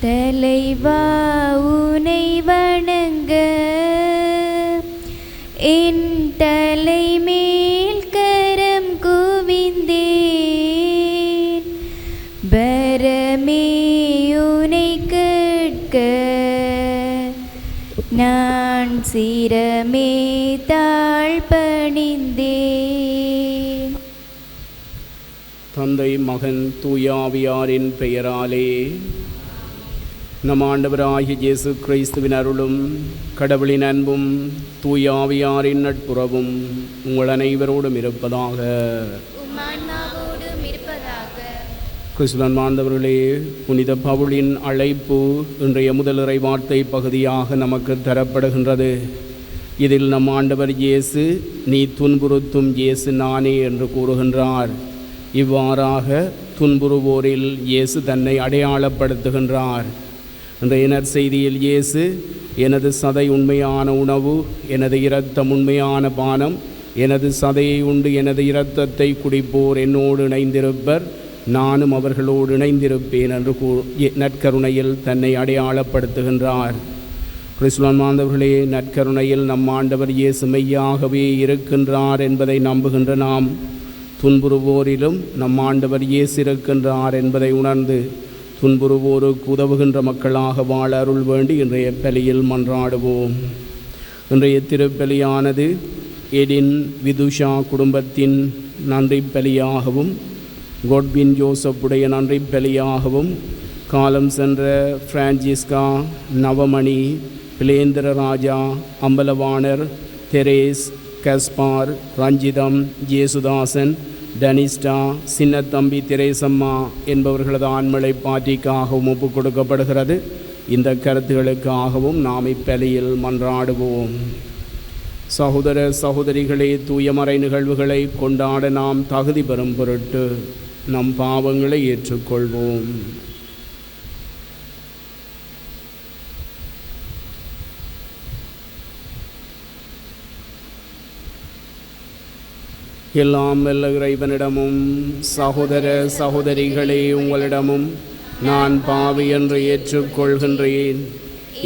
தலைவா உனை வணங்க என் தலைமேல் கரம் குவிந்தேன். பரமே உனை கேட்க நான் சிரமே தாழ்பணிந்தேன். தந்தை மகன் தூயாவியாரின் பெயராலே. நம் ஆண்டவராகிய இயேசு கிறிஸ்துவின் அருளும் கடவுளின் அன்பும் தூயாவியாரின் நட்புறவும் உங்கள் அனைவரோடும் இருப்பதாக. கிறிஸ்துவின் மாந்தவர்களே, புனித பவுலின் அழைப்பு இன்றைய முதலிறை வார்த்தை பகுதியாக நமக்கு தரப்படுகின்றது. இதில் நம் ஆண்டவர் இயேசு நீ துன்புறுத்தும் இயேசு நானே என்று கூறுகின்றார். இவ்வாறாக துன்புறுவோரில் இயேசு தன்னை அடையாளப்படுத்துகின்றார். இன்றைய நற்செய்தியில் இயேசு எனது சதை உண்மையான உணவு, எனது இரத்தம் உண்மையான பானம், எனது சதையை உண்டு எனது இரத்தத்தை குடிப்போர் என்னோடு இணைந்திருப்பர், நானும் அவர்களோடு இணைந்திருப்பேன் என்று நற்கருணையில் தன்னை அடையாளப்படுத்துகின்றார். கிறிஸ்துவின் மாந்தவர்களே, நற்கருணையில் நம் ஆண்டவர் இயேசு மெய்யாகவே இருக்கின்றார் என்பதை நம்புகின்ற நாம் துன்புறுவோரிலும் நம் ஆண்டவர் இயேசு இருக்கின்றார் என்பதை உணர்ந்து துன்புறுவோருக்கு உதவுகின்ற மக்களாக வாழ அருள் வேண்டி இன்றைய பலியில் மன்றாடுவோம். இன்றைய திருப்பலியானது எடின் விதுஷா குடும்பத்தின் நன்றி பலியாகவும், கொட்வின் ஜோசப்புடைய நன்றி பலியாகவும், காலம் சென்ற பிரான்சிஸ்கா, நவமணி, பிளேந்திர ராஜா, அம்பலவாணர், தெரேஸ், கஸ்பார், ரஞ்சிதம், ஜேசுதாசன், டனிஸ்டா, சின்னத்தம்பி, தெரேசம்மா என்பவர்களது ஆண்மலை பாட்டிக்காகவும் ஒப்புக் கொடுக்கப்படுகிறது. இந்த கருத்துகளுக்காகவும் நாம் இப்பலியில் மன்றாடுவோம். சகோதர சகோதரிகளே, தூயமறை நிகழ்வுகளை கொண்டாட நாம் தகுதி பெறும் பொருட்டு நம் பாவங்களை ஏற்றுக்கொள்வோம். எல்லாம் வல்ல இறைவனிடமும் சகோதர சகோதரிகளே உங்களிடமும் நான் பாவி என்று ஏற்றுக்கொள்கின்றேன்.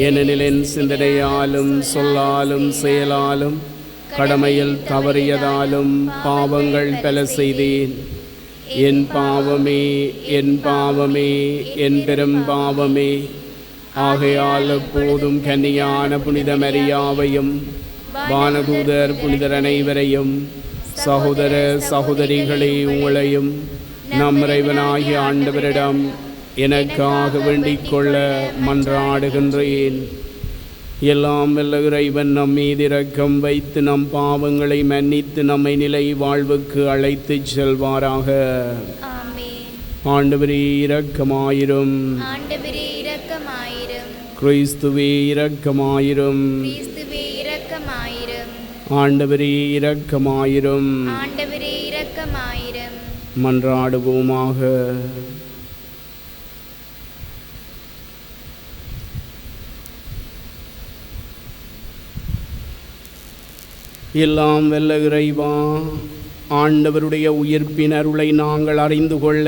ஏனெனில் என் சிந்தனையாலும் சொல்லாலும் செயலாலும் கடமையில் தவறியதாலும் பாவங்கள் பல செய்தேன். என் பாவமே, என் பாவமே, என் பெரும் பாவமே. ஆகையால் எப்போதும் கன்னியான புனித மரியாவையும் வானதூதர் புனிதர் அனைவரையும் சகோதர சகோதரிகளே உங்களையும் நம் இறைவனாகிய ஆண்டவரிடம் எனக்காக வேண்டிக் கொள்ள மன்றாடுகின்றேன். எல்லாம் வல்ல இறைவன் நம் மீது இரக்கம் வைத்து நம் பாவங்களை மன்னித்து நம்மை நிலை வாழ்வுக்கு அழைத்து செல்வாராக. ஆண்டவரே இரக்கமாயிரும். கிறிஸ்துவே இரக்கமாயிரும். ஆண்டவரே இரக்கமாயிரும். மன்றாடுவோமாக. எல்லாம் வல்ல இறைவா, ஆண்டவருடைய உயிர்ப்பின் அருளை நாங்கள் அறிந்து கொள்ள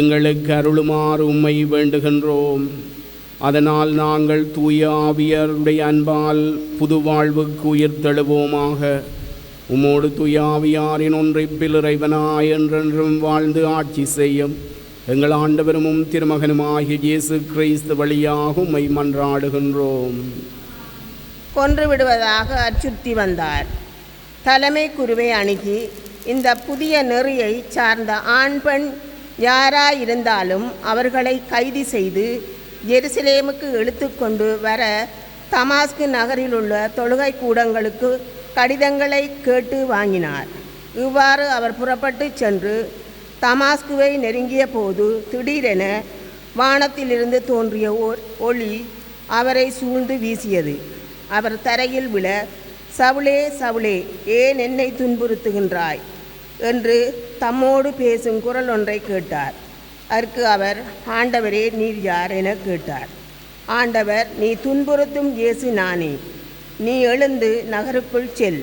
எங்களுக்கு அருளுமாறு உம்மை வேண்டுகின்றோம். அதனால் நாங்கள் தூய ஆவியருடைய அன்பால் புது வாழ்வுக்கு உயிர்த்தெழுவோமாக. உமோடு தூய ஆவியாரின் ஒன்றிப்பில் இறைவனாய் என்றென்றும் வாழ்ந்து ஆட்சி செய்யும் எங்கள் ஆண்டவரும் திருமகனுமாகிய இயேசு கிறிஸ்து வழியாக உம்மை மன்றாடுகின்றோம். கொன்று விடுவதாக அச்சுறுத்தி வந்தார். தலைமை குருவை அணுகி இந்த புதிய நெறியை சார்ந்த ஆண் பெண் யாராயிருந்தாலும் அவர்களை கைது செய்து ஜெருசலேமுக்கு இழுத்து கொண்டு வர தமாஸ்கு நகரில் உள்ள தொழுகை கூடங்களுக்கு கடிதங்களை கேட்டு வாங்கினார். இவ்வாறு அவர் புறப்பட்டு சென்று தமாஸ்குவை நெருங்கிய போது திடீரென வானத்திலிருந்து தோன்றிய ஓர் ஒளி அவரை சூழ்ந்து வீசியது. அவர் தரையில் விழ, சவுளே சவுளே, ஏன் என்னை துன்புறுத்துகின்றாய் என்று தம்மோடு பேசும் குரல் ஒன்றை கேட்டார். அதற்கு அவர், ஆண்டவரே நீர் யார் என கேட்டார். ஆண்டவர், நீ துன்புறுத்தும் இயேசு நானே. நீ எழுந்து நகருக்குள் செல்.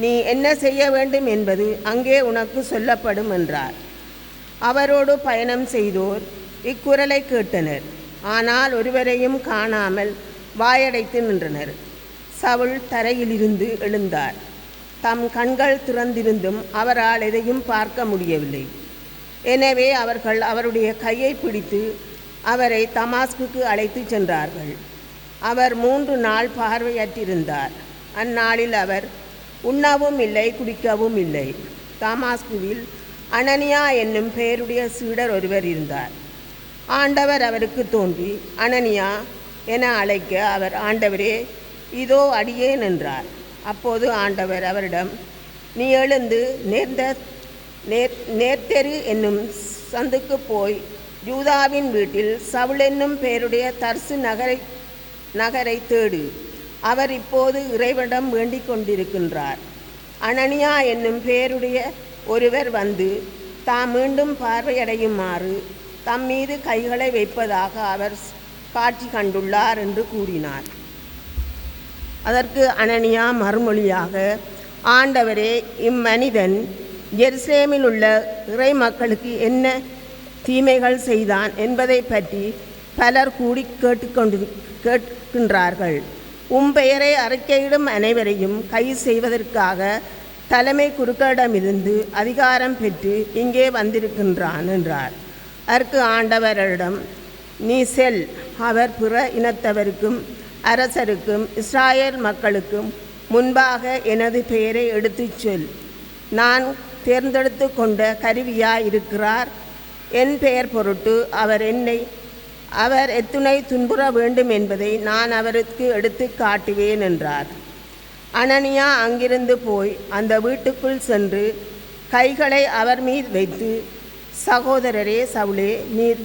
நீ என்ன செய்ய வேண்டும் என்பது அங்கே உனக்கு சொல்லப்படும் என்றார். அவரோடு பயணம் செய்தோர் இக்குரலை கேட்டனர். ஆனால் ஒருவரையும் காணாமல் வாயடைத்து நின்றனர். சவுல் தரையிலிருந்து எழுந்தார். தம் கண்கள் திறந்திருந்தும் அவரால் எதையும் பார்க்க முடியவில்லை. எனவே அவர்கள் அவருடைய கையை பிடித்து அவரை தமாஸ்குக்கு அழைத்து சென்றார்கள். அவர் 3 நாள் பார்வையற்றிருந்தார். அந்நாளில் அவர் உண்ணவும் இல்லை, குடிக்கவும் இல்லை. தமாஸ்குவில் அனனியா என்னும் பெயருடைய சீடர் ஒருவர் இருந்தார். ஆண்டவர் அவருக்கு தோன்றி அனனியா என அழைக்க அவர், ஆண்டவரே, இதோ அடியேன் என்றார். அப்போது ஆண்டவர் அவரிடம், நீ எழுந்து நேர்த்தெரு என்னும் சந்துக்கு போய் யூதாவின் வீட்டில் சவுல் என்னும் பெயருடைய தர்சு நகரை தேடு. அவர் இப்போது இறைவனிடம் வேண்டிக் கொண்டிருக்கின்றார். அனனியா என்னும் பெயருடைய ஒருவர் வந்து தாம் மீண்டும் பார்வையடையுமாறு தம் மீது கைகளை வைப்பதாக அவர் காட்சி கண்டுள்ளார் என்று கூறினார். அதற்கு அனனியா மறுமொழியாக, ஆண்டவரே, இம்மனிதன் எருசலேமில் உள்ள இறை மக்களுக்கு என்ன தீமைகள் செய்தான் என்பதை பற்றி பலர் கூடி கேட்கின்றார்கள். பெயரை அறிக்கையிடும் அனைவரையும் கைது செய்வதற்காக தலைமை குருக்களிடமிருந்து அதிகாரம் பெற்று இங்கே வந்திருக்கின்றான் என்றார். அதற்கு ஆண்டவரிடம், நீ செல், அவர் பிற இனத்தவருக்கும் அரசருக்கும் இஸ்ராயேல் மக்களுக்கும் முன்பாக எனது பெயரை எடுத்துச் சொல். நான் தேர்ந்தெடுத்து கொண்ட கருவியாயிருக்கிறார். என் பெயர் பொருட்டு அவர் எத்துணை துன்புற வேண்டும் என்பதை நான் அவருக்கு எடுத்து காட்டுவேன் என்றார். அனனியா அங்கிருந்து போய் அந்த வீட்டுக்குள் சென்று கைகளை அவர் மீது வைத்து, சகோதரரே சவுலே, நீர்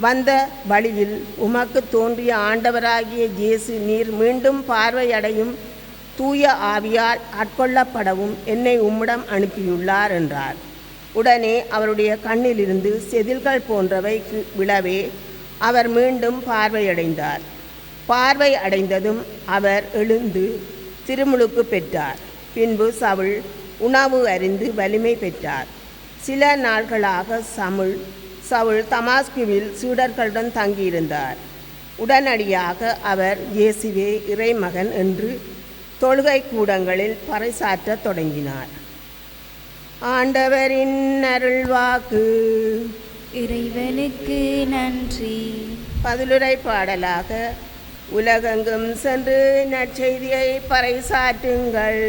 வந்த வழியில் உமக்கு தோன்றிய ஆண்டவராகிய இயேசு நீர் மீண்டும் பார்வையடையும் தூய ஆவியால் ஆட்கொள்ளப்படவும் என்னை உம்மிடம் அனுப்பியுள்ளார் என்றார். உடனே அவருடைய கண்ணிலிருந்து செதில்கள் போன்றவை விழவே அவர் மீண்டும் பார்வையடைந்தார். பார்வை அடைந்ததும் அவர் எழுந்து திருமுழுக்கு பெற்றார். பின்பு சவுல் உணவு அருந்து வலிமை பெற்றார். சில நாட்களாக சவுல் தமாஸ்குவில் சீடர்களுடன் தங்கியிருந்தார். உடனடியாக அவர் இயேசுவே இறைமகன் என்று தொழுகை கூடங்களில் பறைசாற்றத் தொடங்கினார். ஆண்டவரின் அருள்வாக்கு. இறைவனுக்கு நன்றி. பதிலுரை பாடலாக, உலகெங்கும் சென்று நற்செய்தியை பறைசாற்றுங்கள்.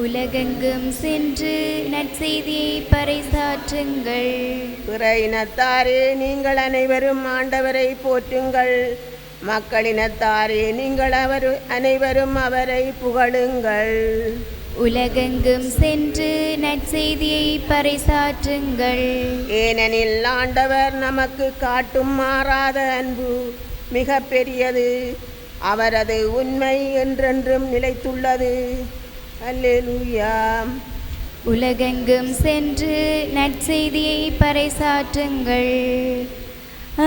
உலகெங்கும் சென்று நற்செய்தியை பறைசாற்றுங்கள். பிற இனத்தாரே, நீங்கள் அனைவரும் ஆண்டவரை போற்றுங்கள். மக்களினத்தாரே, நீங்கள் அனைவரும் அவரை புகழுங்கள். உலகெங்கும் சென்று நற்செய்தியை பறைசாற்றுங்கள். ஏனெனில் ஆண்டவர் நமக்கு காட்டும் மாறாத அன்பு மிக பெரியது. அவரது உண்மை என்றென்றும் நிலைத்துள்ளது. அல்லேலூயா. உலகெங்கும் சென்று நற்செய்தியை பறைசாற்றுங்கள்.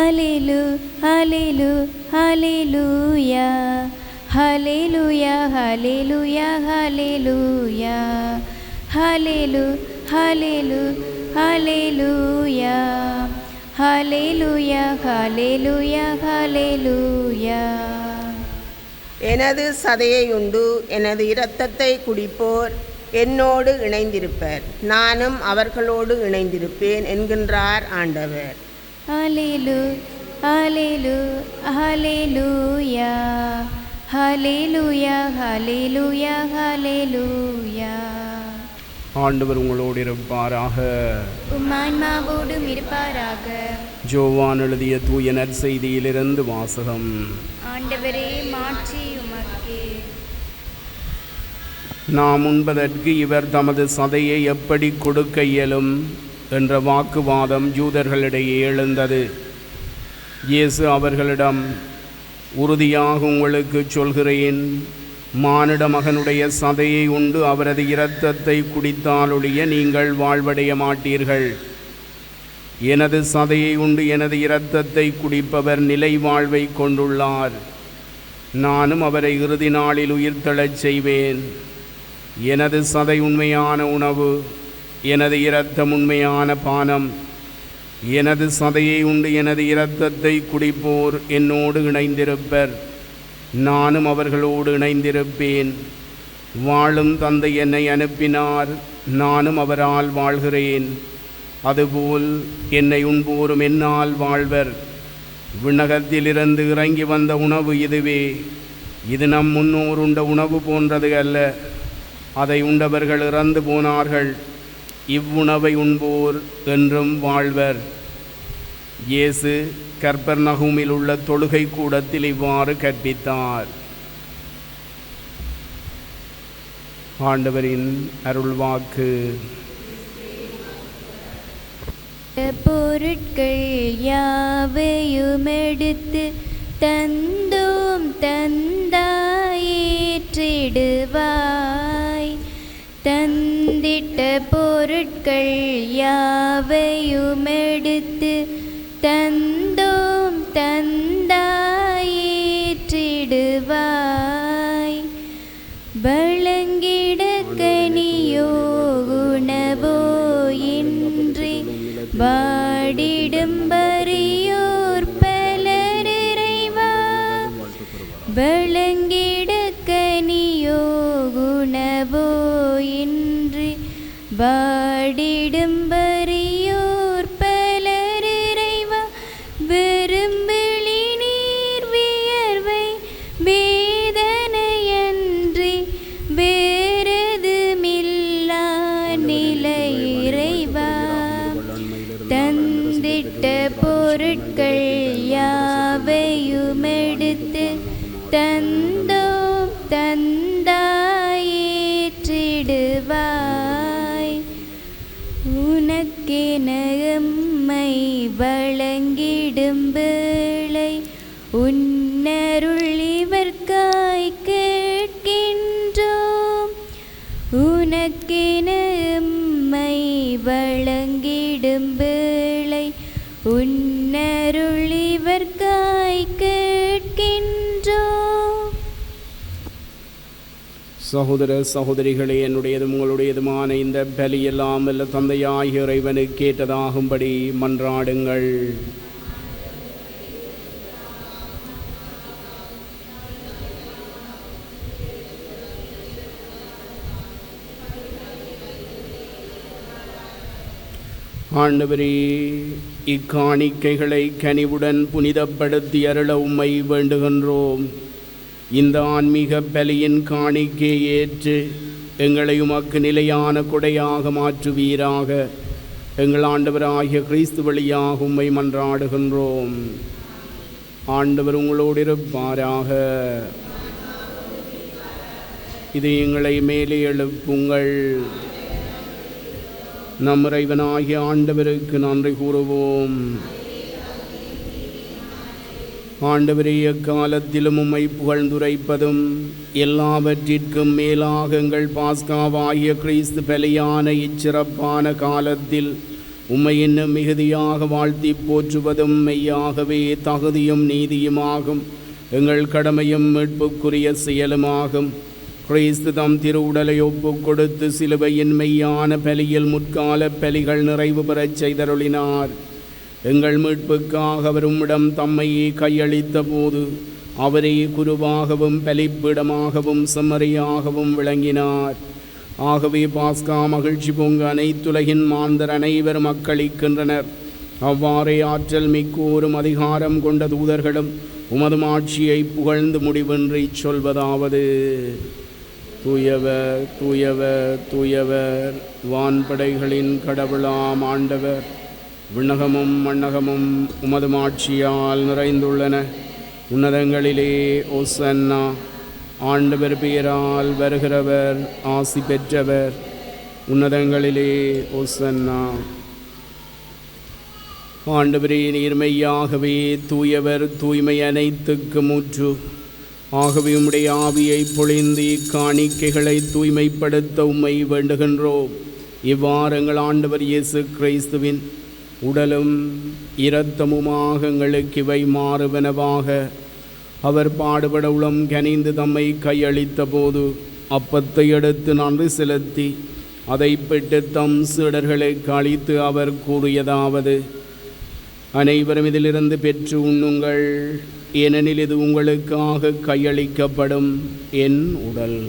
அல்லேலூ அல்லேலூ அல்லேலூயா. ஹல்லேலூயா ஹல்லேலூயா ஹல்லேலூயா. ஹல்லேலூ ஹல்லேலூ ஹல்லேலூயா. ஹல்லேலூயா ஹல்லேலூயா ஹல்லேலூயா. எனது சதையை உண்டு எனது இரத்தத்தை குடிப்போர் என்னோடு இணைந்திருப்பர். நானும் அவர்களோடு இணைந்திருப்பேன் என்கின்றார் ஆண்டவர். அல்லேலூ அல்லேலூ ஹல்லேலூயா. ஹல்லேலூயா ஹல்லேலூயா ஹல்லேலூயா. ஆண்டவர் உங்களோடு இருப்பாராக. உம்மான்மாவோடும் இருப்பாராக. ஜோவான் எழுதிய தூய நற்செய்தியிலிருந்து வாசகம். ஆண்டவரே, மாட்சி உமக்கே. நாம் உண்பதற்கு இவர் தமது சதையை எப்படி கொடுக்க இயலும் என்ற வாக்குவாதம் யூதர்களிடையே எழுந்தது. இயேசு அவர்களிடம், உறுதியாக உங்களுக்கு சொல்கிறேன், மானிட மகனுடைய சதையை உண்டு அவரது இரத்தத்தை குடித்தாலொழிய நீங்கள் வாழ்வடைய மாட்டீர்கள். எனது சதையை உண்டு எனது இரத்தத்தை குடிப்பவர் நிலை வாழ்வை கொண்டுள்ளார். நானும் அவரை இறுதி நாளில் உயிர்த்தெழச் செய்வேன். எனது சதை உண்மையான உணவு, எனது இரத்தம் உண்மையான பானம். எனது சதையை உண்டு எனது இரத்தத்தை குடிப்போர் என்னோடு இணைந்திருப்பர், நானும் அவர்களோடு இணைந்திருப்பேன். வாழும் தந்தை என்னை அனுப்பினார், நானும் அவரால் வாழ்கிறேன். அதுபோல் என்னை உண்போரும் என்னால் வாழ்வர். விண்ணகத்திலிருந்து இறங்கி வந்த உணவு இதுவே. இது நம் முன்னோர் உண்ட உணவு போன்றது அல்ல. அதை உண்டவர்கள் இறந்து போனார்கள். இவ்வுணவை உண்போர் என்றும் வாழ்வர். இயேசு கப்பர்நகூமில் உள்ள தொழுகை கூடத்தில் இவ்வாறு கற்பித்தார். ஆண்டவரின் அருள்வாக்கு. பொருட்கள் யாவையும் எடுத்து தந்தோம் தந்தாயேற்றிடுவாய். தந்திட்ட பொருட்கள் யாவையும் எடுத்து தந்தோம் தந்தாயேற்றிடுவாய். வழங்கிட கனியோ உணவோ இன்றி வாடிடும் வறியோர் பலரிறைவா. வழங்கிட கனியோ உணவோ இன்றி வாடிடும் வறியோர் பலரிறைவா. விரும்பிளி நீர் வியர்வை வேதனையன்றி வேறெதுமில்லா நிலை இறைவா. தந்திட்ட பொருட்கள் யாவையும் எடுத்து தந்தோம் தந்தாயேற்றிடுவாய். உனக்கென எம்மை வழங்கிடும் வேளை உன்னருள் இவர்க்காய் கேட்கின்றோம். உனக்கென எம்மை வழங்கிடும் வேளை உன்னருள் இவர்க்காய் கேட்கின்றோம். சகோதர சகோதரிகளே, என்னுடையதும் உங்களுடையதுமான இந்த பலியெல்லாம் அல்ல தந்தையாகிய இறைவனுக்கு கேட்டதாகும்படி மன்றாடுங்கள். ஆண்டவரே, இக்காணிக்கைகளை கனிவுடன் புனிதப்படுத்தி அருள உம்மை வேண்டுகின்றோம். இந்த ஆன்மீக பலியின் காணிக்கையை ஏற்று எங்களை உமக்கு நிலையான கொடையாக மாற்றுவீராக. எங்கள் ஆண்டவராகிய கிறிஸ்து வழியாக உம்மை மன்றாடுகின்றோம். ஆண்டவர் உங்களோடு இருப்பாராக. இது எங்களை மேலே எழுப்புங்கள். நம் இறைவனாகிய ஆண்டவருக்கு நன்றி கூறுவோம். ஆண்டவரே, எக்காலத்திலும் உம்மை புகழ்ந்துரைப்பதும் எல்லாவற்றிற்கும் மேலாக எங்கள் பாஸ்காவாகிய கிறிஸ்து பலியான இச்சிறப்பான காலத்தில் உம்மை இன்னும் மிகுதியாக வாழ்த்தி போற்றுவதும் மெய்யாகவே தகுதியும் நீதியுமாகும். எங்கள் கடமையும் மீட்புக்குரிய செயலுமாகும். கிறிஸ்து தம் திருவுடலை ஒப்புக் கொடுத்து சிலுவையின் மெய்யான பலியில் முற்கால பலிகள் நிறைவு பெறச் செய்தருளினார். எங்கள் மீட்புக்காக அவர் உம்மிடம் தம்மையே கையளித்த போது அவரே குருவாகவும் பலிப்பீடமாகவும் செம்மறியாகவும் விளங்கினார். ஆகவே பாஸ்கா மகிழ்ச்சி பொங்க அனைத்துலகின் மாந்தர் அனைவரும் அக்களிக்கின்றனர். அவ்வாறே ஆற்றல் மிக்கோரும் அதிகாரம் கொண்ட தூதர்களும் உமது ஆட்சியை புகழ்ந்து முடிவின்றி சொல்வதாவது: தூயவர் தூயவர் தூயவர், வான்படைகளின் கடவுளாம் ஆண்டவர். விண்ணகமும் மண்ணகமும் உமது ஆட்சியால் நிறைந்துள்ளன. உன்னதங்களிலே ஓசன்னா. ஆண்டவர் பெயரால் வருகிறவர் ஆசி பெற்றவர். உன்னதங்களிலே ஓசன்னா. ஆண்டவரே, நீர் மெய்யாகவே தூயவர், தூய்மை அனைத்துக்கு முற்று. ஆகவே உம்முடைய ஆவியை பொழிந்து இக்காணிக்கைகளை தூய்மைப்படுத்த உம்மை வேண்டுகின்றோம். இவ்வாறு எங்கள் ஆண்டவர் இயேசு கிறிஸ்துவின் உடலும் இரத்தமுமாக எங்களுக்கு இவை மாறுவனவாக. அவர் பாடுபட உளம் கனிந்து தம்மை கையளித்த போது அப்பத்தை எடுத்து நன்றி செலுத்தி அதை பெற்று தம் சீடர்களுக்கு அளித்து அவர் கூறியதாவது: அனைவரும் இதிலிருந்து பெற்று உண்ணுங்கள், ஏனெனில் இது உங்களுக்காக கையளிக்கப்படும் என் உடல்.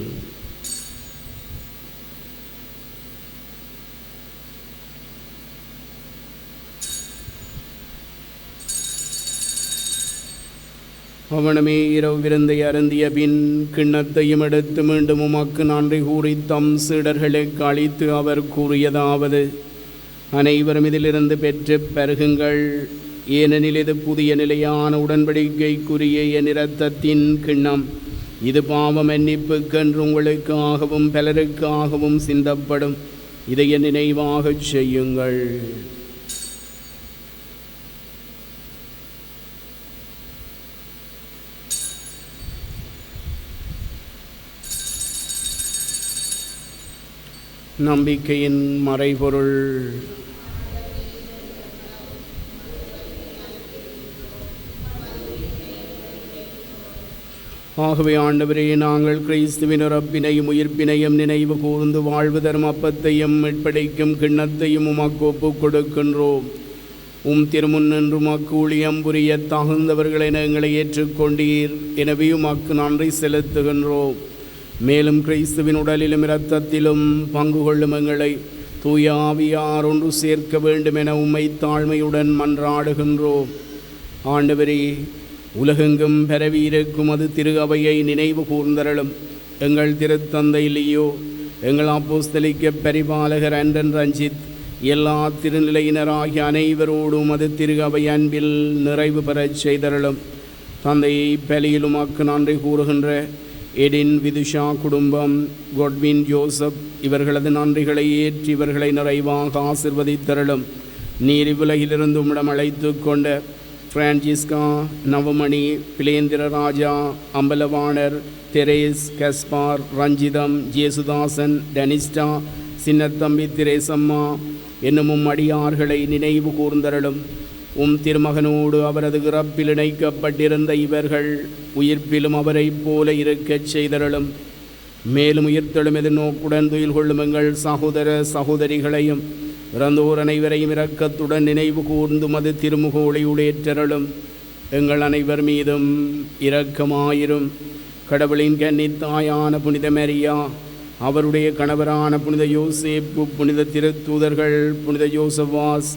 அவனமே இரவு விருந்தை அருந்திய பின் கிண்ணத்தையும் எடுத்து மீண்டும் உமக்கு நன்றி கூறி தம் சீடர்களுக்கு அளித்து அவர் கூறியதாவது: அனைவரும் இதிலிருந்து பெற்று பருகுங்கள், ஏனெனில் இது புதிய நிலையான உடன்படிக்கைக்குரிய என் இரத்தத்தின் கிண்ணம். இது பாவ மன்னிப்புக்கென்று உங்களுக்காகவும் பலருக்காகவும் சிந்தப்படும். இதை என் நினைவாகச் செய்யுங்கள். நம்பிக்கையின் மறைபொருள். ஆகவே ஆண்டவரே, நாங்கள் கிறிஸ்துவின் இறப்பினையும் உயிர்ப்பினையும் நினைவு கூர்ந்து வாழ்வு தரும் அப்பத்தையும் மீட்படைக்கும் கிண்ணத்தையும் உமக்கு ஒப்புக் கொடுக்கின்றோம். திருமுன் நின்று உமக்கு ஊழியம் புரிய தகுந்தவர்களை எங்களை ஏற்றுக்கொண்டீர். எனவே உமக்கு நன்றி செலுத்துகின்றோம். மேலும் கிறிஸ்துவின் உடலிலும் இரத்தத்திலும் பங்கு கொள்ளும் எங்களை தூய ஆவியார் ஒன்று சேர்க்க வேண்டும் என உம்மை தாழ்மையுடன் மன்றாடுகின்றோம். ஆண்டவரே, உலகெங்கும் பரவியிருக்கும் அது திரு அவையை நினைவு கூர்ந்தருளும். எங்கள் திருத்தந்தை லியோ, எங்கள் அப்போஸ்தலிக்க பரிபாலகர் அண்டன் ரஞ்சித், எல்லா திருநிலையினராகிய அனைவரோடும் அது திரு அவை அன்பில் நிறைவு பெறச் செய்தருளும். தந்தையை பலியில் உமக்கு நன்றி கூறுகின்ற எடின் விதுஷா குடும்பம், கொட்வின் ஜோசப், இவர்களது நன்றிகளை ஏற்றி இவர்களை நிறைவாக ஆசிர்வதித்தருளும். நீர் இவ்வுலகிலிருந்து உம்மிடம் அழைத்து கொண்ட பிரான்சிஸ்கா, நவமணி, பிளேந்திர ராஜா, அம்பலவாணர், தெரேஸ், கஸ்பார், ரஞ்சிதம், ஜேசுதாசன், டெனிஸ்டா, சின்னத்தம்பி திரேசம்மா என்னும் அடியார்களை நினைவு கூர்ந்தருளும். திருமகனோடு அவரது இறப்பில் இணைக்கப்பட்டிருந்த இவர்கள் உயிர்ப்பிலும் அவரைப் போல இருக்கச் செய்தருளும். மேலும் உயிர்த்தெழும் எதிர்நோக்குடன் துயில் கொள்ளும் எங்கள் சகோதர சகோதரிகளையும் இறந்தோர் அனைவரையும் இரக்கத்துடன் நினைவு கூர்ந்து மது திருமுகோளியுடேற்றருளும். எங்கள் அனைவர் மீதும் இரக்கமாயிரும். கடவுளின் கன்னித்தாயான புனித மரியா, அவருடைய கணவரான புனித யோசேப்பு, புனித திருத்தூதர்கள், புனித யோசவாஸ்,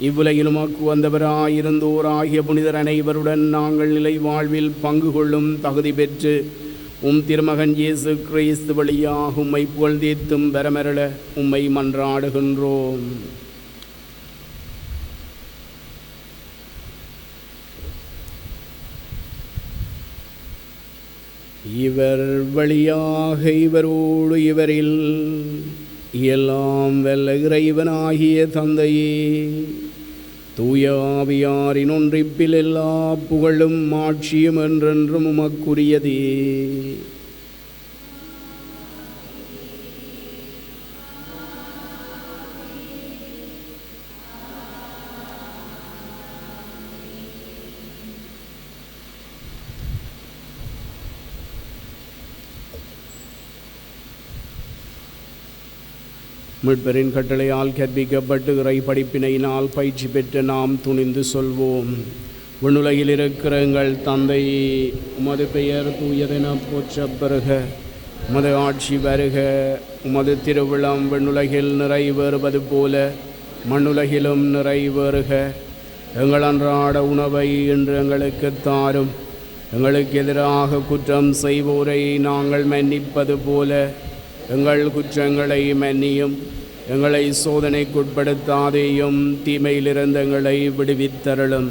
இவ்வுலகிலும் அக்கு வந்தவராயிருந்தோராகிய புனிதர் அனைவருடன் நாங்கள் நிலை வாழ்வில் பங்கு கொள்ளும் தகுதி பெற்று திருமகன் இயேசு கிறிஸ்து வழியாக உம்மை புகழ்ந்தேத்தும் வரமருள உம்மை மன்றாடுகின்றோம். இவர் வழியாக இவரோடு இவரில் எல்லாம் வல்ல இறைவனாகிய தந்தையே, தூய ஆவியாரின் ஒன்றிப்பில் எல்லா புகழும் ஆட்சியும் என்றென்றும் உமக்குரியதே. மீட்பரின் கட்டளையால் கற்பிக்கப்பட்டு இறை படிப்பினையினால் பயிற்சி பெற்று நாம் துணிந்து சொல்வோம். விண்ணுலகில் இருக்கிற எங்கள் தந்தை, உமது பெயர் தூயதென போற்றப் பெறுக. உமது ஆட்சி வருக. உமது திருவிழம் விண்ணுலகில் நிறைவேறுவது போல மண்ணுலகிலும் நிறைவேறுக. எங்கள் அன்றாட உணவை இன்று எங்களுக்கு தாரும். எங்களுக்கு எதிராக குற்றம் செய்வோரை நாங்கள் மன்னிப்பது போல எங்கள் குற்றங்களை மன்னியும். எங்களை சோதனைக்குட்படுத்தாதேயும், தீமையிலிருந்து எங்களை விடுவித்தருளும்.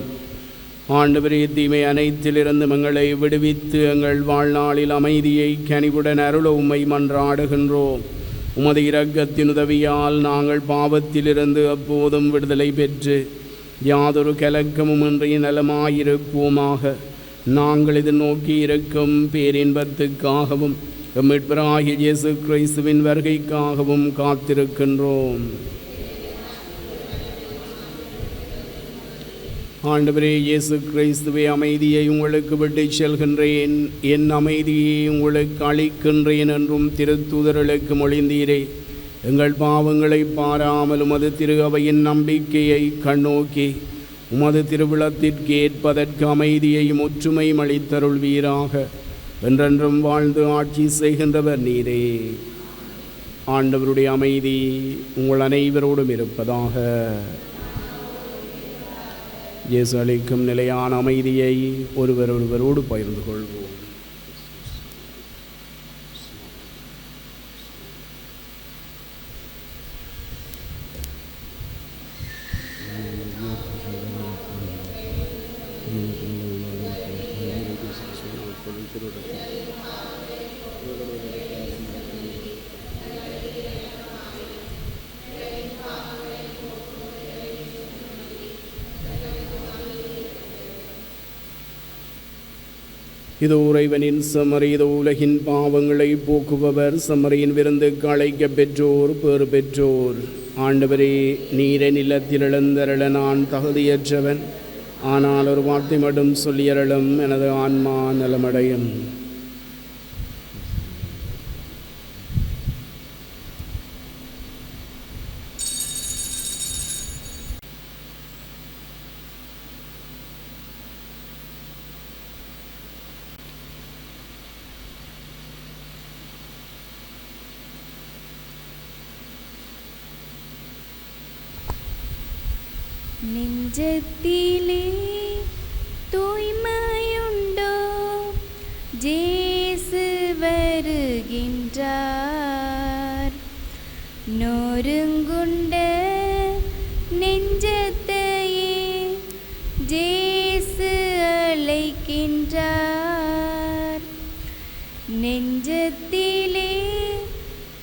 ஆண்டவரே, தீமை அனைத்திலிருந்து எங்களை விடுவித்து எங்கள் வாழ்நாளில் அமைதியை கனிவுடன் அருள உம்மை மன்றாடுகின்றோம். உமது இரக்கத்தின் உதவியால் நாங்கள் பாவத்திலிருந்து அப்போதும் விடுதலை பெற்று யாதொரு கலக்கமும் இன்றி நலமாயிருப்போமாக. நாங்கள் இது நோக்கி இருக்கும் பேரின்பத்துக்காகவும் மீட்பராகிய இயேசு கிறிஸ்துவின் வருகைக்காகவும் காத்திருக்கின்றோம். ஆண்டவரே இயேசு கிறிஸ்துவே, அமைதியை உங்களுக்கு விட்டு செல்கின்றேன், என் அமைதியை உங்களுக்கு அளிக்கின்றேன் என்றும் திருத்தூதர்களுக்கு மொழிந்தீரே. எங்கள் பாவங்களை பாராமலும் அது திரு அவையின் நம்பிக்கையை கண்ணோக்கி உமது திருவிழத்திற்கு ஏற்பதற்கு அமைதியையும் ஒற்றுமையும் அளித்தருள்வீராக. என்றென்றும் வாழ்ந்து ஆட்சி செய்கின்றவர் நீரே. ஆண்டவருடைய அமைதி உங்கள் அனைவரோடும் இருப்பதாக. இயேசு அளிக்கும் நிலையான அமைதியை ஒருவரோடு பகிர்ந்து கொள்வோம். இதோ இறைவனின் செம்மறி, இதோ உலகின் பாவங்களை போக்குபவர். செம்மறியின் விருந்துக்கு அழைக்க பெற்றோர் பேறு பெற்றோர். ஆண்டவரே, நீரை நிலத்தில் இழந்தருள நான் தகுதியற்றவன். ஆனால் ஒரு வார்த்தை மட்டும் சொல்லியருளும், எனது ஆன்மா நலமடையும். நெஞ்சத்திலே தூய்மையுண்டோ? ஜேசு வருகின்றார். நொறுங்குண்ட நெஞ்சத்தையே ஜேசு அழைக்கின்றார். நெஞ்சத்திலே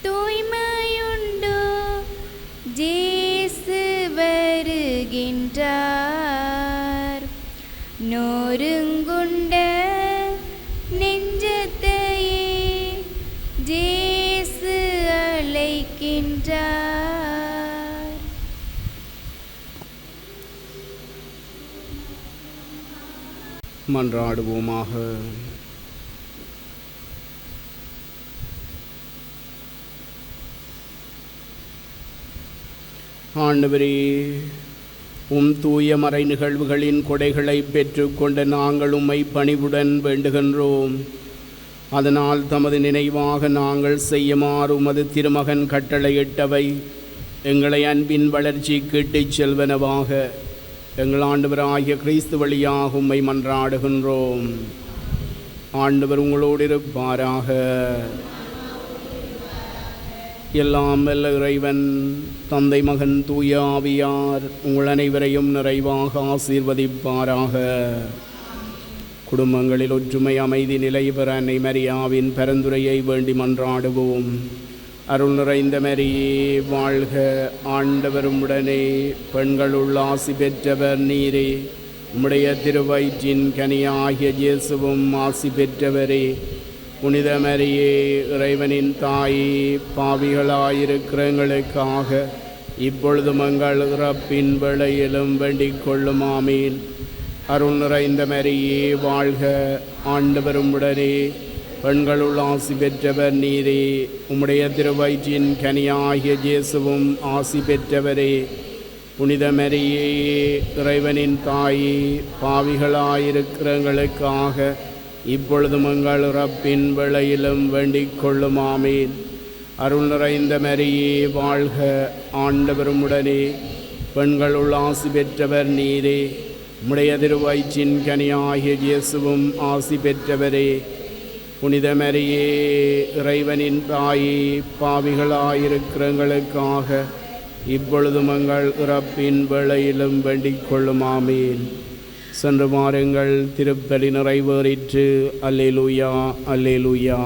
தூய்மையுண்டோ? ஜேசு வருகின்றார். நொறுங்குண்ட நெஞ்சத்தையே ஜேசு அழைக்கின்றார். மன்றாடுவோமாக. ஆண்டவரே, தூய மறை நிகழ்வுகளின் கொடைகளை பெற்றுக்கொண்ட நாங்கள் உம்மை பணிவுடன் வேண்டுகின்றோம். அதனால் தமது நினைவாக நாங்கள் செய்யுமாறு உமது திருமகன் கட்டளையிட்டவை எங்களை அன்பின் வளர்ச்சிக்கு இட்டுச் செல்வனவாக எங்கள் ஆண்டவராகிய கிறிஸ்து வழியாக உம்மை மன்றாடுகின்றோம். ஆண்டவர் உங்களோடு இருப்பாராக. எல்லாம் வல்ல இறைவன் தந்தை, மகன், தூய ஆவியார் உங்கள் அனைவரையும் நிறைவாக ஆசீர்வதிப்பாராக. குடும்பங்களில் ஒற்றுமை, அமைதி நிலை பெற அன்னை மரியாவின் பரிந்துரையை வேண்டி மன்றாடுவோம். அருள் நிறைந்த மரியே வாழ்க, ஆண்டவர் உம்முடனே, பெண்களுள் ஆசி பெற்றவர் நீரே. உம்முடைய திருவயிற்றின் கனியாகிய இயேசுவும் ஆசி பெற்றவரே. புனித மரியே, இறைவனின் தாயே, பாவிகளாயிருக்கிற எங்களுக்காக இப்பொழுதும் எங்கள் இறப்பின் வேளையிலும் வேண்டிக் கொள்ளும். ஆமீன். அருள் நிறைந்த மரியே வாழ்க, ஆண்டவர் உம்முடனே, பெண்களுள் ஆசி பெற்றவர் நீரே. உம்முடைய திருவயிற்றின் கனியாகிய இயேசுவும் ஆசி பெற்றவரே. புனித மரியே, இறைவனின் தாயே, பாவிகளாயிருக்கிற எங்களுக்காக இப்பொழுதும் எங்கள் இறப்பின் வேளையிலும் வேண்டிக் கொள்ளும். ஆமீன். அருள் நிறைந்த மரியே வாழ்க, ஆண்டவர் உம்முடனே, பெண்களுள் ஆசி பெற்றவர் நீரே. உம்முடைய திருவயிற்றின் கனியாகிய இயேசுவும் ஆசி பெற்றவரே. புனித மரியே, இறைவனின் தாயே, பாவிகளாயிருக்கிற எங்களுக்காக இப்பொழுதும் எங்கள் இறப்பின் வேளையிலும் வேண்டிக் கொள்ளும். ஆமீன். சென்று வாருங்கள், திருப்பலி நிறைவேறிற்று. அல்லேலூயா, அல்லேலூயா.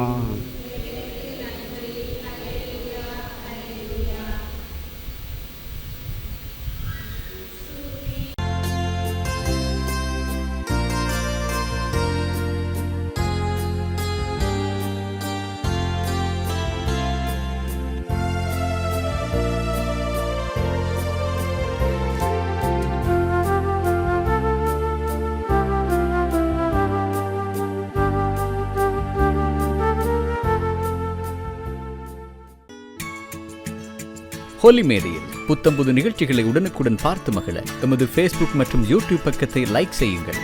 ஹோலி மேரியில் புத்தம்புது நிகழ்ச்சிகளை உடனுக்குடன் பார்த்து மகிழ எமது ஃபேஸ்புக் மற்றும் யூடியூப் பக்கத்தை லைக் செய்யுங்கள்.